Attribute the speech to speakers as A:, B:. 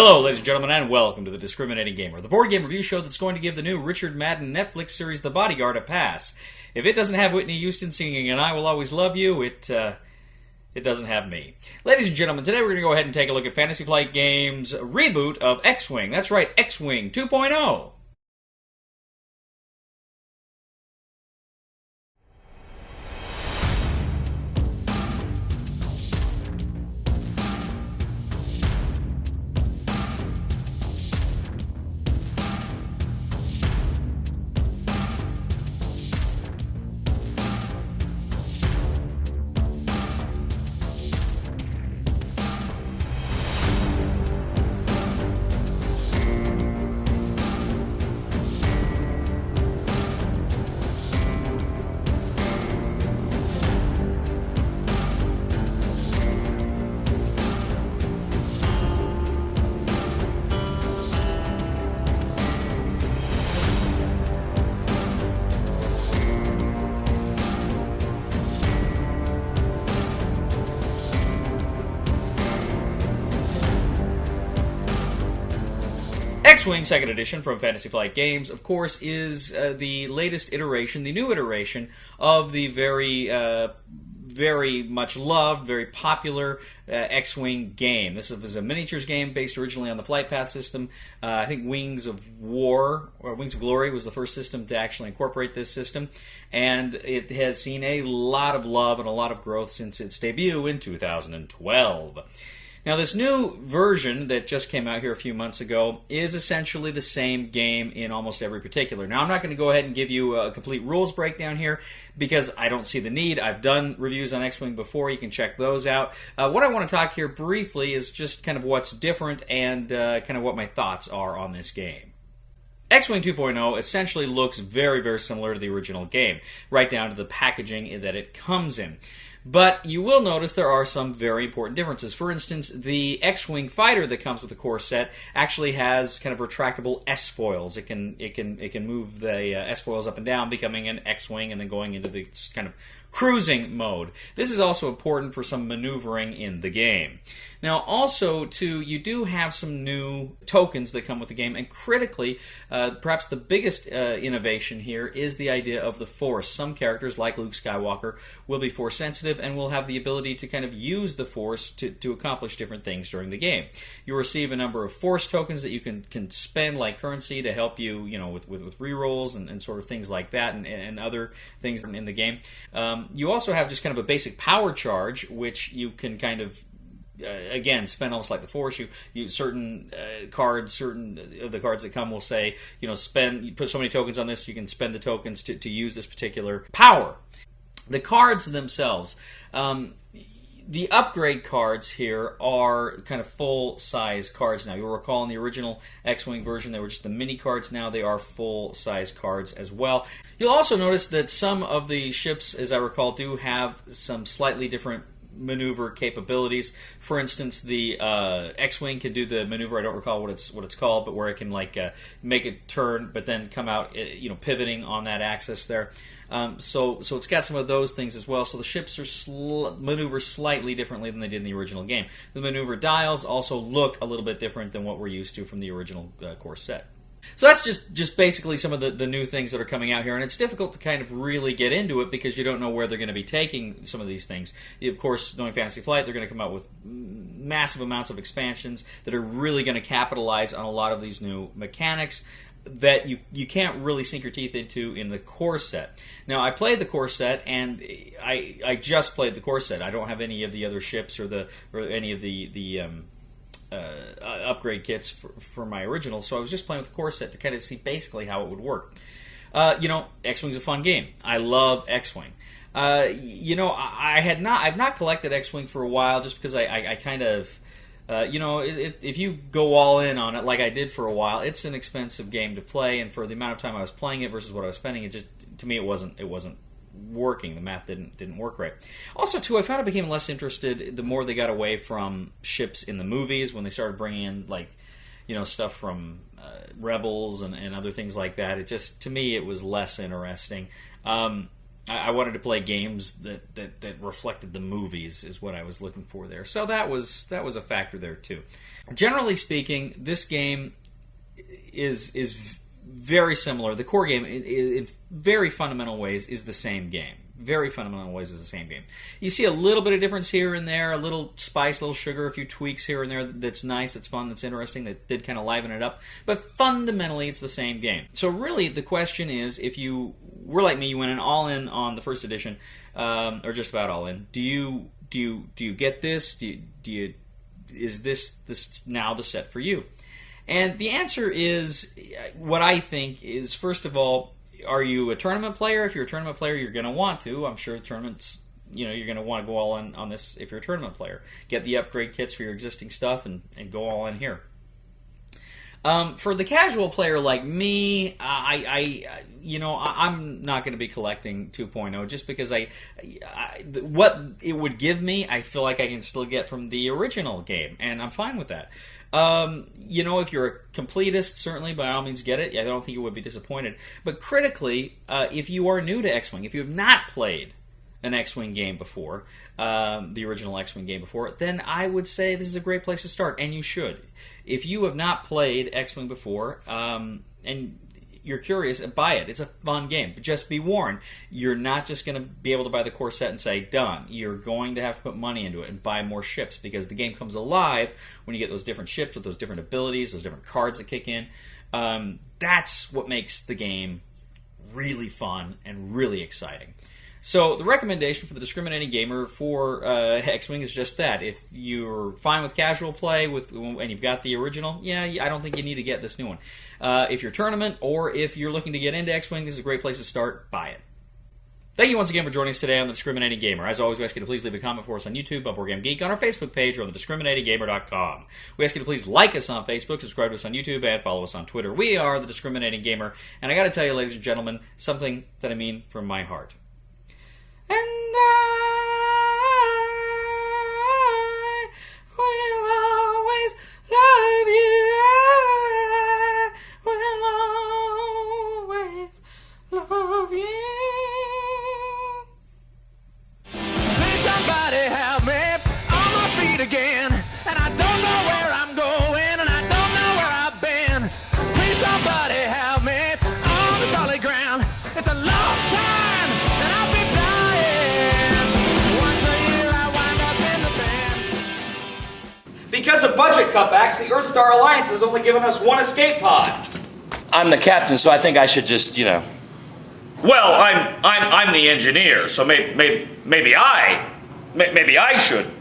A: Hello, ladies and gentlemen, and welcome to The Discriminating Gamer, the board game review show that's going to give the new Richard Madden Netflix series The Bodyguard a pass. If it doesn't have Whitney Houston singing And I Will Always Love You, it doesn't have me. Ladies and gentlemen, today we're going to go ahead and take a look at Fantasy Flight Games' reboot of X-Wing. That's right, X-Wing 2.0. X-Wing 2nd Edition from Fantasy Flight Games, of course, is the latest iteration, the new iteration of the very much loved, very popular X-Wing game. This was a miniatures game based originally on the Flight Path system. I think Wings of War, or Wings of Glory, was the first system to actually incorporate this system. And it has seen a lot of love and a lot of growth since its debut in 2012. Now, this new version that just came out here a few months ago is essentially the same game in almost every particular. Now, I'm not going to go ahead and give you a complete rules breakdown here because I don't see the need. I've done reviews on X-Wing before. You can check those out. What I want to talk here briefly is just kind of what's different and kind of what my thoughts are on this game. X-Wing 2.0 essentially looks very, very similar to the original game, right down to the packaging that it comes in. But you will notice there are some very important differences. For instance, the X-Wing fighter that comes with the core set actually has kind of retractable S-foils. It can move the S-foils up and down, becoming an X-Wing and then going into the kind of cruising mode. This is also important for some maneuvering in the game. Now, also, too, you do have some new tokens that come with the game, and critically, perhaps the biggest innovation here is the idea of the Force. Some characters, like Luke Skywalker, will be Force-sensitive and will have the ability to kind of use the Force to accomplish different things during the game. You'll receive a number of Force tokens that you can spend like currency to help you, with rerolls and sort of things like that, and other things in the game. You also have just kind of a basic power charge, which you can kind of again spend almost like the Force. You certain cards, certain of the cards that come will say, you put so many tokens on this, you can spend the tokens to use this particular power. The cards themselves, the upgrade cards here are kind of full-size cards now. You'll recall in the original X-Wing version, they were just the mini cards. Now they are full-size cards as well. You'll also notice that some of the ships, as I recall, do have some slightly different maneuver capabilities. For instance, the X-Wing can do the maneuver, I don't recall what it's called, but where it can make a turn but then come out pivoting on that axis there. So it's got some of those things as well. So the ships are maneuver slightly differently than they did in the original game. The maneuver dials also look a little bit different than what we're used to from the original core set. So that's just basically some of the new things that are coming out here, and it's difficult to kind of really get into it because you don't know where they're going to be taking some of these things. Of course, knowing Fantasy Flight, they're going to come out with massive amounts of expansions that are really going to capitalize on a lot of these new mechanics that you can't really sink your teeth into in the core set. Now, I played the core set, and I just played the core set. I don't have any of the other ships or any of the upgrade kits for my original, so I was just playing with the core set to kind of see basically how it would work. X-Wing's a fun game. I love X-Wing. I've not collected X-Wing for a while just because I kind of if you go all in on it like I did for a while, it's an expensive game to play, and for the amount of time I was playing it versus what I was spending, to me it wasn't working. The math didn't work right. Also, too, I found I became less interested the more they got away from ships in the movies, when they started bringing in stuff from Rebels and other things like that. It just, to me, it was less interesting. I wanted to play games that reflected the movies, is what I was looking for there. So that was a factor there too. Generally speaking, this game is very similar. The core game, in very fundamental ways, is the same game. Very fundamental ways is the same game. You see a little bit of difference here and there, a little spice, a little sugar, a few tweaks here and there that's nice, that's fun, that's interesting, that did kind of liven it up. But fundamentally, it's the same game. So really, the question is, if you were like me, you went all in on the first edition, or just about all in. Do you get this? Is this now the set for you? And the answer is, what I think is, first of all, are you a tournament player? If you're a tournament player, you're going to want to. I'm sure tournaments, you're going to want to go all in on this if you're a tournament player. Get the upgrade kits for your existing stuff and go all in here. For the casual player like me, I'm not going to be collecting 2.0 just because what it would give me, I feel like I can still get from the original game, and I'm fine with that. If you're a completist, certainly by all means get it. I don't think you would be disappointed. But critically, if you are new to X-Wing, if you have not played an X-Wing game before, the original X-Wing game before, then I would say this is a great place to start, and you should. If you have not played X-Wing before, and you're curious, buy it. It's a fun game. But just be warned, you're not just going to be able to buy the core set and say, done. You're going to have to put money into it and buy more ships, because the game comes alive when you get those different ships with those different abilities, those different cards that kick in. That's what makes the game really fun and really exciting. So the recommendation for the discriminating gamer for X-Wing is just that. If you're fine with casual play and you've got the original, I don't think you need to get this new one. If you're tournament or if you're looking to get into X-Wing, this is a great place to start. Buy it. Thank you once again for joining us today on The Discriminating Gamer. As always, we ask you to please leave a comment for us on YouTube, on Board Game Geek, on our Facebook page, or on thediscriminatinggamer.com. We ask you to please like us on Facebook, subscribe to us on YouTube, and follow us on Twitter. We are The Discriminating Gamer, and I got to tell you, ladies and gentlemen, something that I mean from my heart. And I will always love you. I will always love you. Please somebody help me on my feet again. And I don't know where I'm going, and I don't know where I've been. Please somebody help me on the solid ground. It's a long time, and I'll be because of budget cutbacks, the Earthstar Alliance has only given us one escape pod.
B: I'm the captain, so I think I should just,
C: Well, I'm the engineer, so maybe I should